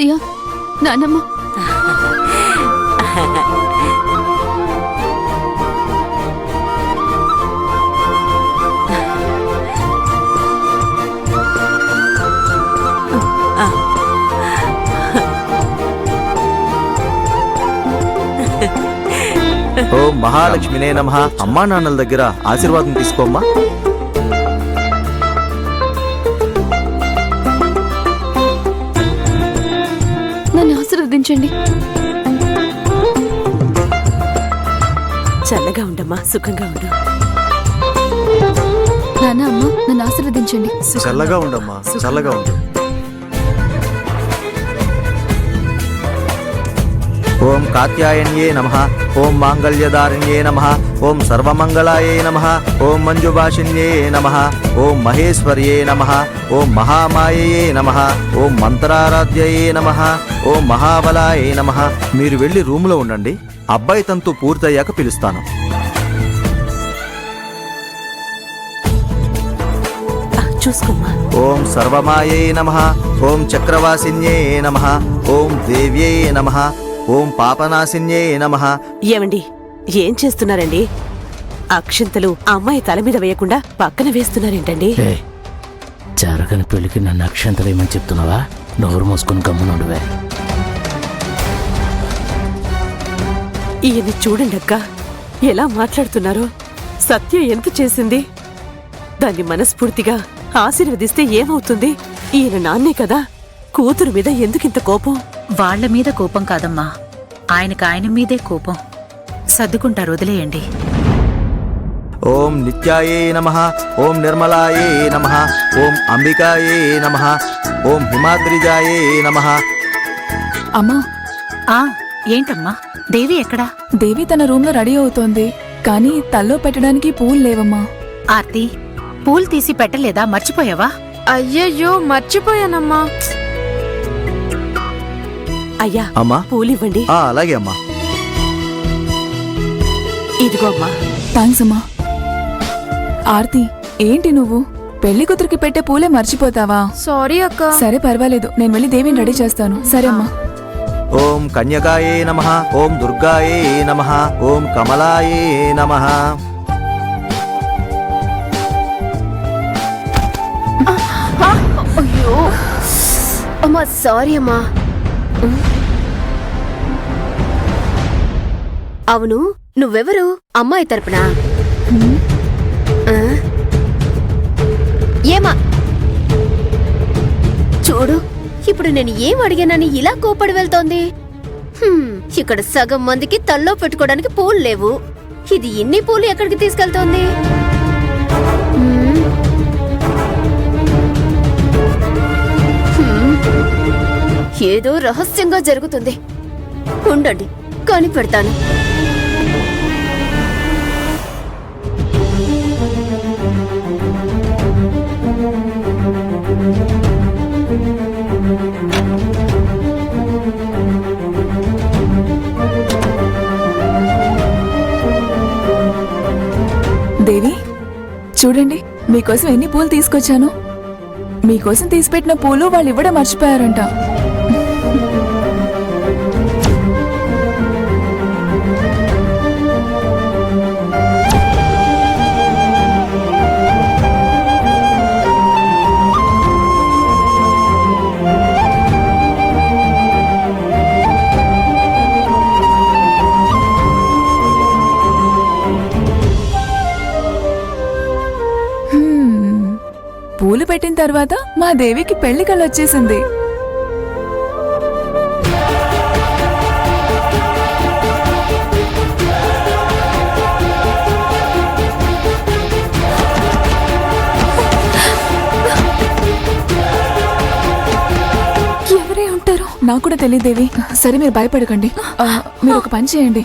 అత్తయ్య, నానమ్మ. ఓం మహాలక్ష్మినే నమః. అమ్మా నాన్నల దగ్గర ఆశీర్వాదం తీసుకోమ్మా. నన్ను ఆశీర్వదించండి. చల్లగా ఉండమ్మా, సుఖంగా ఉండు. నాన్న, అమ్మ, నన్ను ఆశీర్వదించండి. చల్లగా ఉండమ్మా, చల్లగా ఉండు. ఓం కాత్యాయన్యే నమః. ఓం మాంగళ్యదారిణ్యే నమః. ఓం సర్వమంగళాయే నమః. ఓం మంజుభాషిణ్యే నమః. ఓం మహేశ్వర్యే నమః. ఓం మహామాయయే నమః. ఓం మంత్రారాధ్యయే నమః. ఓం మహాబలాయే నమః. మీరు వెళ్ళి రూములో ఉండండి. అబ్బాయి తంతు పూర్తయ్యాక పిలుస్తాను. చూసుకోమ్మా. ఓం సర్వమాయే నమః. ఓం చక్రవాసిన్యే నమః. ఓం దేవ్యే నమః. ఓం పాపనాశిన్యే నమః. ఏమండి, ఏం చేస్తున్నారండి? అక్షింతలు అమ్మాయి తల మీద వేయకుండా పక్కన వేస్తున్నారేంటండి? జరగని పెళ్లికి నన్ను అక్షంతలేమని చెప్తున్నావా? నోరు మోసుకుని గమ్మునుండువే. ఈయన్ని చూడండి అక్క, ఎలా మాట్లాడుతున్నారో. సత్య ఎంత చేసింది? దాన్ని మనస్ఫూర్తిగా ఆశీర్వదిస్తే ఏమవుతుంది? ఈయన నాన్నే కదా. కూతురు మీద ఎందుకింత కోపం? వాళ్ల మీద కోపం కాదమ్మా, ఆయన మీదే కోపం. సర్దుకుంటారు, వదిలేయండి. ఓం నిత్యాయే నమః. ఓం నిర్మలాయే నమః. ఓం అంబికాయే నమః. ఓం హిమాద్రిజాయే నమః. అమ్మా, ఏంటమ్మా, దేవి ఎక్కడా? దేవి తన రూమ్ లో రెడీ అవుతోంది, కానీ తల్లో పెట్టడానికి పూలు లేవమ్మా. ఆర్తి, పూలు తీసి పెట్టలేదా? మర్చిపోయావా? అయ్యయ్యో, మర్చిపోయానమ్మా. అయ్యా, అమ్మా పూలివ్వండి. అలాగే అమ్మా. ఇదిగో అమ్మా. థ్యాంక్స్ అమ్మా. ఆర్తి, ఏంటి నువ్వు పెళ్లి కూతురికి పెట్టే పూలే మర్చిపోతావా? సారీ అక్క. సరే, పర్వాలేదు, నేను వెళ్ళి దేవిని రెడీ చేస్తాను. సరే అమ్మా. ఓం కన్యకాయే నమః. ఓం దుర్గాయే నమః. ఓం కమలాయే నమః. అయ్యో అమ్మా, సారీ అమ్మా. అవును, నువ్వెవరు? అమ్మాయి తరపున? ఏమా చూడు, ఇప్పుడు నేను ఏం అడిగానని ఇలా కోపడి వెళ్తోంది. ఇక్కడ సగం మందికి తల్లో పెట్టుకోవడానికి పూలు లేవు. ఇది ఇన్ని పూలు ఎక్కడికి తీసుకెళ్తోంది? ఏదో రహస్యంగా జరుగుతుంది. ఉండండి, కనిపెడతాను. దేవి, చూడండి, మీకోసం ఎన్ని పూలు తీసుకొచ్చాను. మీకోసం తీసిపెట్టిన పూలు వాళ్ళు ఇవ్వడం మర్చిపోయారంట. పూలు పెట్టిన తర్వాత మా దేవికి పెళ్లి కళ వచ్చేసింది. ఎవరే ఉంటారు? నాకు కూడా తెలియదు దేవి. సరే, మీరు భయపడకండి. మీరు ఒక పని చేయండి,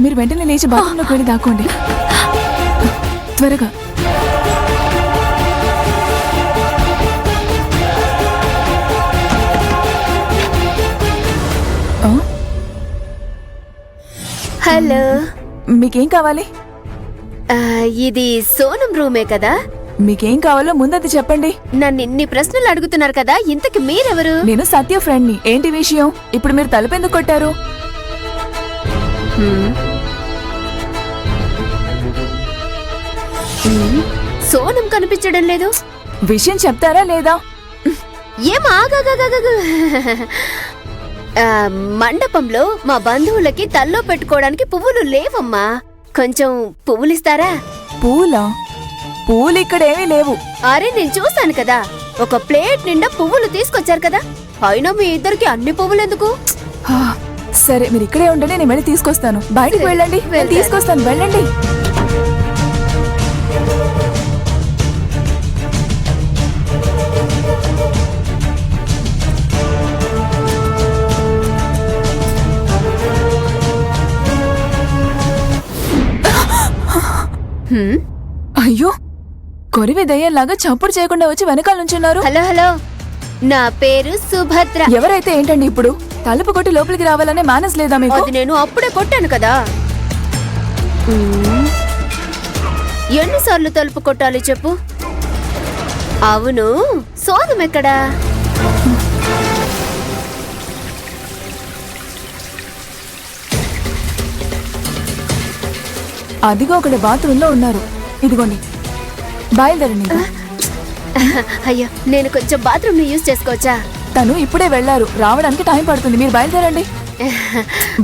మీరు వెంటనే లేచి బాత్రూంలోకి వెళ్ళి దాక్కోండి. త్వరగా. హలో, మీకేం కావాలి? ఇది సోనం రూమే కదా? మీకేం కావాలో ముందది చెప్పండి. నన్ను ఇన్ని ప్రశ్నలు అడుగుతున్నారు కదా, ఇంతకి మీరెవరు? నేను సత్య ఫ్రెండ్ని. ఏంటి విషయం? ఇప్పుడు మీరు తలుపెందుకు కొట్టారు? సోనం కనిపించడం లేదు. విషయం చెప్తారా లేదా? ఏం ఆగాగాగాగా. మండపంలో మా బంధువులకి తల్లో పెట్టుకోవడానికి పువ్వులు లేవమ్మా. కొంచెం పువ్వులు ఇస్తారా? పూలా? పూలు ఇక్కడేమీ లేవు. అరే నేను చూశాను కదా, ఒక ప్లేట్ నిండా పువ్వులు తీసుకొచ్చారు కదా. అయినా మీ ఇద్దరికి అన్ని పువ్వులు ఎందుకు? హా, సరే మీరు ఇక్కడే ఉండండి, నేను వెళ్ళి తీసుకొస్తాను. బయటికి సరే, వెళ్ళండి, నేను వెళ్తాను. తీసుకొస్తాను, వెళ్ళండి. అయ్యో, కొరివి దయ్యంలాగా చప్పుడు చేయకుండా వచ్చి వెనకాల నుంచున్నారు. హలో హలో, నా పేరు సుభద్ర. ఎవరైతే ఏంటండి ఇప్పుడు? తలుపు కొట్టి లోపలికి రావాలనే మేనస్ లేదా మీకు? అది నేను అప్పుడే కొట్టాను కదా. ఎన్నిసార్లు తలుపు కొట్టాలి చెప్పు? అవును, సోనం ఎక్కడా? అదిగో అక్కడ బాత్రూమ్ లో ఉన్నారు. ఇదిగోండి, బయలుదేరండి. ఇంకా. అయ్యో, నేను కొంచెం బాత్రూమ్ ని యూజ్ చేసుకోవచ్చా? తను ఇప్పుడే వెళ్లారు, రావడానికి టైం పడుతుంది. మీరు బయలుదేరండి,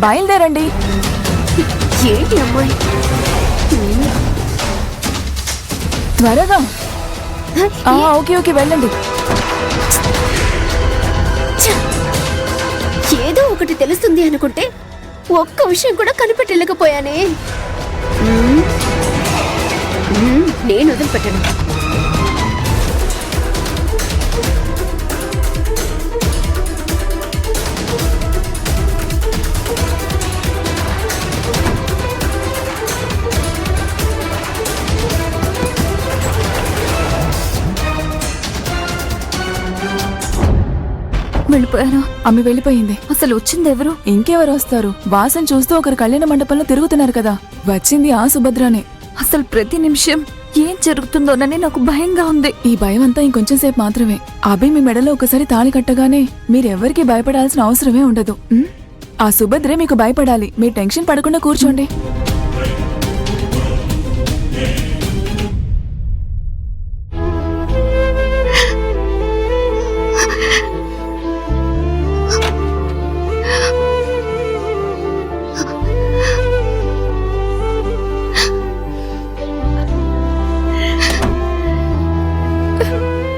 బయలుదేరండి. ఏంటి అమ్మాయి? త్వరగా. ఓకే ఓకే, వెళ్ళండి. ఏదో ఒకటి తెలుస్తుంది అనుకుంటే ఒక్క విషయం కూడా కనిపెట్టలేకపోయానే. నేను వదిలిపెట్టను. వెళ్ళిపోయాను. అమ్మి వెళ్ళిపోయింది. అసలు వచ్చింది ఎవరు? ఇంకెవరు వస్తారు? వాసన చూస్తూ ఒకరు కళ్యాణ మండపంలో తిరుగుతున్నారు కదా. వచ్చింది ఆ సుభద్రనే. అసలు ప్రతి నిమిషం ఏం జరుగుతుందోనని నాకు భయంగా ఉంది. ఈ భయం అంతా ఇంకొంచెం సేపు మాత్రమే. అభి మీ మెడలో ఒకసారి తాళి కట్టగానే మీరెవ్వరికీ భయపడాల్సిన అవసరమే ఉండదు. ఆ సుభద్రే మీకు భయపడాలి. మీరు టెన్షన్ పడకుండా కూర్చోండి.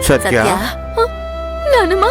సత్య, నానమ్మా,